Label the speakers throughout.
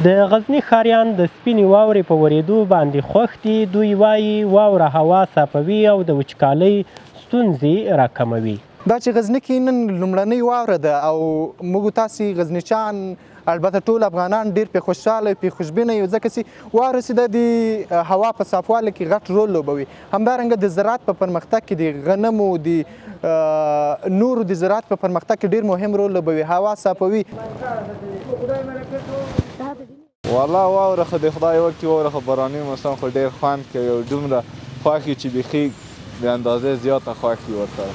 Speaker 1: د غزني ښاریان د سپینې واورې په ورېدو باندې خوښ دي. دوی وایي واوره هوا صافوي او د وچکالۍ ستونزې راکموي.
Speaker 2: دا چې غزني کې نن لومړنۍ واوره ده او موږ تاسې غزنیچان البته ټول افغانان ډېر پرې خوشحاله پرې خوشبینه یو ځکه چې واوره چې ده د هوا په صافوالي کې غټ رول لوبوي. همدارنګه د زراعت په پرمختګ کې د غنمو د نورو د زراعت په پرمختګ کې ډېر مهم رول لوبوي. هوا صافوي.
Speaker 3: والله واوره خو د خدای وکړي واوره خو باراني موسم خو ډېر خوند کوي او دومره خوښ وي چې بیخي د اندازې زیاته خوښ وي ورته.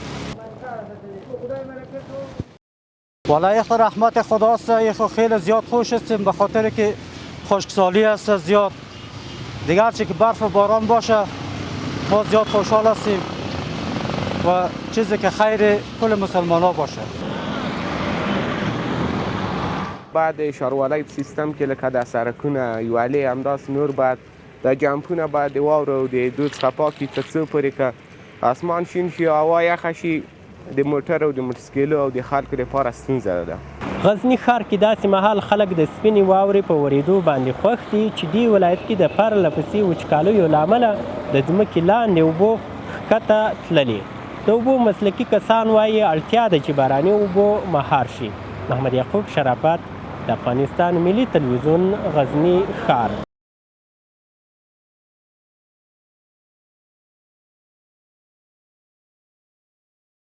Speaker 4: والله یک رحمت خداست، یک خیلی زیاد خوش هستیم به خاطر که خشکسالی است زیاد. دیگه هرچی که برف و باران باشه ما زیاد خوشحال هستیم و چیزی که خیر کل مسلمان ها باشه.
Speaker 5: بعد اشاره‌والای سیستم که لکه د سرکونه یوالې همداس نور باید د جمپونه باید د واورو او د دود څخه پاکي تر څو پورې که اسمان شین شي او هوا یخه شي د موټر او د موټرسایکلو او د خلکو لپاره ستونزه ده.
Speaker 1: غزني ښار کې داسې مهال خلک د سپینې واورې په ورېدو باندې خوښ دي چې دې ولایت کې د پرله پسې وچکالیو له امله د ځمکې لاندې اوبو ښکته تللې. د اوبو مسلکي کسان وایي اړتیا ده چې باراني اوبو مهار شي. محمد یعقوب شرافت د افغانستان ملي تلویزیون غزني ښار.